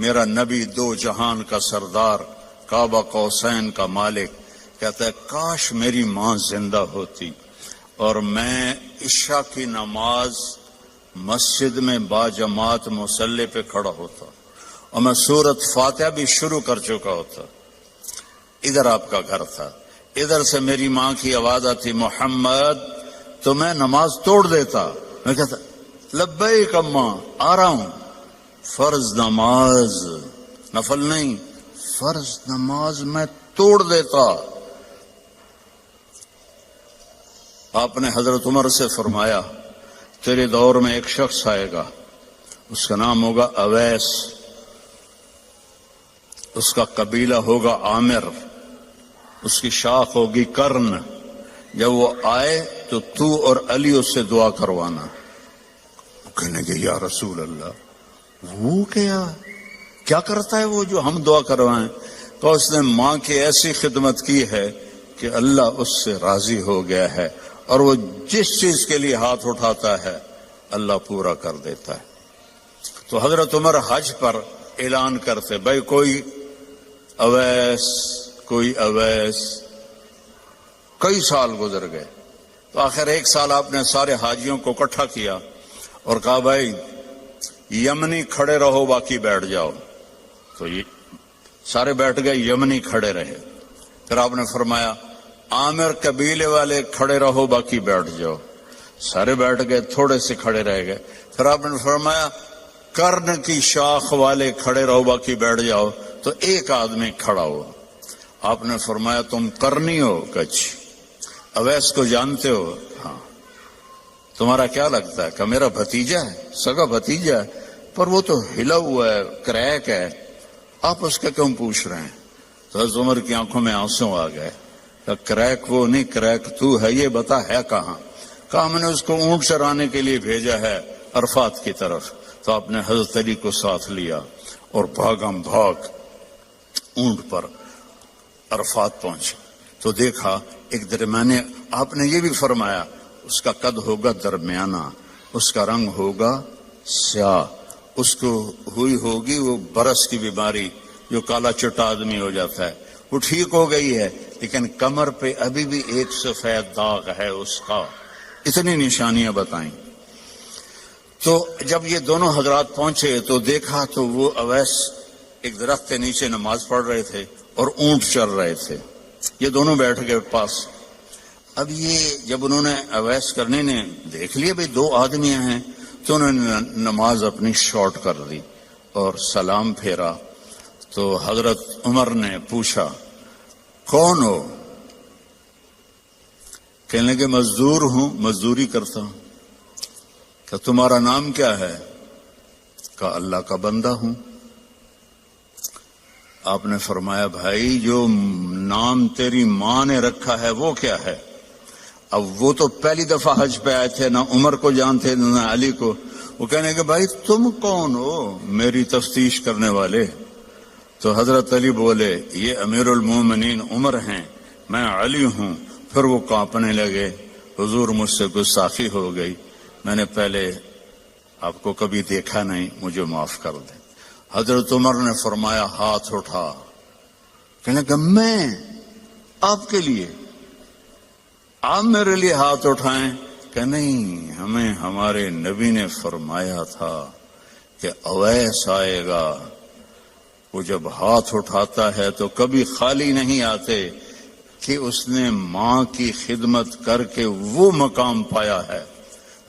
میرا نبی دو جہان کا سردار کعبہ قوسین کا مالک کہتا ہے کاش میری ماں زندہ ہوتی اور میں عشاء کی نماز مسجد میں باجماعت مصلی پہ کھڑا ہوتا اور میں سورۃ فاتحہ بھی شروع کر چکا ہوتا. ادھر آپ کا گھر تھا، ادھر سے میری ماں کی آواز آتی محمد، تو میں نماز توڑ دیتا. میں کہتا لبیک اماں، آ رہا ہوں. فرض نماز، نفل نہیں، فرض نماز میں توڑ دیتا. آپ نے حضرت عمر سے فرمایا تیرے دور میں ایک شخص آئے گا، اس کا نام ہوگا اویس، اس کا قبیلہ ہوگا عامر، اس کی شاخ ہوگی کرن. جب وہ آئے تو اور علی اس سے دعا کروانا. کہنے کہ یا رسول اللہ وہ کیا کرتا ہے وہ جو ہم دعا کروائیں؟ تو اس نے ماں کی ایسی خدمت کی ہے کہ اللہ اس سے راضی ہو گیا ہے اور وہ جس چیز کے لیے ہاتھ اٹھاتا ہے اللہ پورا کر دیتا ہے. تو حضرت عمر حج پر اعلان کرتے بھائی کوئی اویس کوئی اویس. کئی سال گزر گئے تو آخر ایک سال آپ نے سارے حاجیوں کو اکٹھا کیا اور کہا بھائی یمنی کھڑے رہو باقی بیٹھ جاؤ. تو یہ سارے بیٹھ گئے، یمنی کھڑے رہے. پھر آپ نے فرمایا عامر قبیلے والے کھڑے رہو باقی بیٹھ جاؤ. سارے بیٹھ گئے، تھوڑے سے کھڑے رہ گئے. پھر آپ نے فرمایا کرن کی شاخ والے کھڑے رہو باقی بیٹھ جاؤ. تو ایک آدمی کھڑا ہو. آپ نے فرمایا تم کرنی ہو؟ کچھ اویس کو جانتے ہو؟ ہاں. تمہارا کیا لگتا ہے؟ کہ میرا بھتیجا ہے، سگا بھتیجا ہے، پر وہ تو ہلا ہوا ہے، کریک ہے، آپ اس کا کیوں پوچھ رہے ہیں؟ تو حضرت عمر کی آنکھوں میں آنسو آ گئے. کہ کریک وہ نہیں، کریک تو ہے، یہ بتا ہے کہاں؟ کہا میں نے اس کو اونٹ چرانے کے لیے بھیجا ہے عرفات کی طرف. تو آپ نے حضرت علی کو ساتھ لیا اور بھاگم بھاگ اونٹ پر عرفات پہنچے. تو دیکھا ایک درمیانے، آپ نے یہ بھی فرمایا اس کا قد ہوگا درمیانہ، اس کا رنگ ہوگا سیاہ، اس کو ہوئی ہوگی وہ برس کی بیماری جو کالا چٹا آدمی ہو جاتا ہے، وہ ٹھیک ہو گئی ہے لیکن کمر پہ ابھی بھی ایک سفید داغ ہے اس کا. اتنی نشانیاں بتائیں. تو جب یہ دونوں حضرات پہنچے تو دیکھا تو وہ اویس ایک درخت کے نیچے نماز پڑھ رہے تھے اور اونٹ چر رہے تھے. یہ دونوں بیٹھ گئے پاس. اب یہ جب انہوں نے اویس کرنے نے دیکھ لیا بھئی دو آدمی ہیں تو انہوں نے نماز اپنی شارٹ کر دی اور سلام پھیرا. تو حضرت عمر نے پوچھا کون ہو؟ کہنے لگے مزدور ہوں، مزدوری کرتا ہوں. کہ تمہارا نام کیا ہے؟ کہا اللہ کا بندہ ہوں. آپ نے فرمایا بھائی جو نام تیری ماں نے رکھا ہے وہ کیا ہے؟ اب وہ تو پہلی دفعہ حج پہ آئے تھے، نہ عمر کو جانتے نہ علی کو. وہ کہنے کہ بھائی تم کون ہو میری تفتیش کرنے والے؟ تو حضرت علی بولے یہ امیر المومنین عمر ہیں، میں علی ہوں. پھر وہ کانپنے لگے. حضور مجھ سے گستاخی ہو گئی، میں نے پہلے آپ کو کبھی دیکھا نہیں، مجھے معاف کر دیں. حضرت عمر نے فرمایا ہاتھ اٹھا. کہنے کہ میں آپ کے لیے، آپ میرے لیے ہاتھ اٹھائیں؟ کہ نہیں، ہمیں ہمارے نبی نے فرمایا تھا کہ اویس آئے گا، وہ جب ہاتھ اٹھاتا ہے تو کبھی خالی نہیں آتے کہ اس نے ماں کی خدمت کر کے وہ مقام پایا ہے.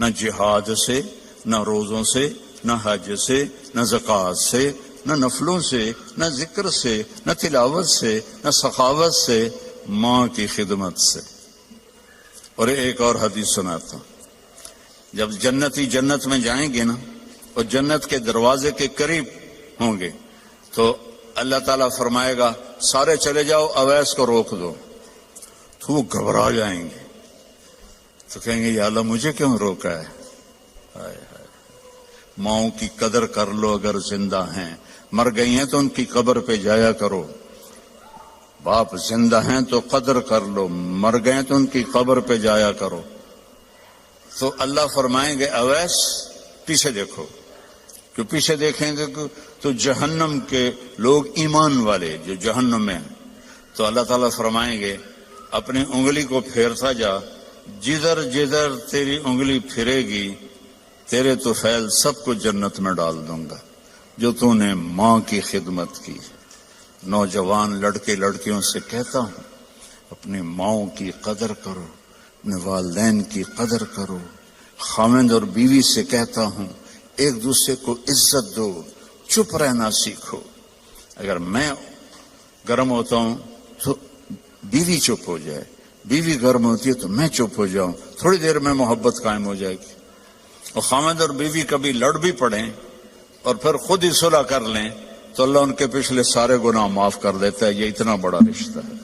نہ جہاد سے، نہ روزوں سے، نہ حج سے، نہ زکوٰۃ سے، نہ نفلوں سے، نہ ذکر سے، نہ تلاوت سے، نہ سخاوت سے، ماں کی خدمت سے. اور ایک اور حدیث سناتا ہوں. جب جنتی جنت میں جائیں گے نا اور جنت کے دروازے کے قریب ہوں گے تو اللہ تعالیٰ فرمائے گا سارے چلے جاؤ، اویس کو روک دو. تو وہ گھبرا جائیں گے تو کہیں گے یا اللہ مجھے کیوں روکا ہے؟ ہائے ہائے. ماؤں کی قدر کر لو اگر زندہ ہیں، مر گئی ہیں تو ان کی قبر پہ جایا کرو. باپ زندہ ہیں تو قدر کر لو، مر گئے تو ان کی قبر پہ جایا کرو. تو اللہ فرمائیں گے اویس پیچھے دیکھو. جو پیچھے دیکھیں گے تو جہنم کے لوگ ایمان والے جو جہنم میں ہیں، تو اللہ تعالیٰ فرمائیں گے اپنی انگلی کو پھیرتا جا، جدھر جدھر تیری انگلی پھرے گی تیرے تو فیل سب کو جنت میں ڈال دوں گا جو تو نے ماں کی خدمت کی۔ نوجوان لڑکے لڑکیوں سے کہتا ہوں اپنی ماؤں کی قدر کرو، اپنے والدین کی قدر کرو۔ خاوند اور بیوی سے کہتا ہوں ایک دوسرے کو عزت دو، چپ رہنا سیکھو۔ اگر میں گرم ہوتا ہوں تو بیوی چپ ہو جائے، بیوی گرم ہوتی ہے تو میں چپ ہو جاؤں، تھوڑی دیر میں محبت قائم ہو جائے گی۔ اور خاوند اور بیوی کبھی لڑ بھی پڑیں اور پھر خود ہی صلح کر لیں تو اللہ ان کے پچھلے سارے گناہ معاف کر دیتا ہے۔ یہ اتنا بڑا رشتہ ہے۔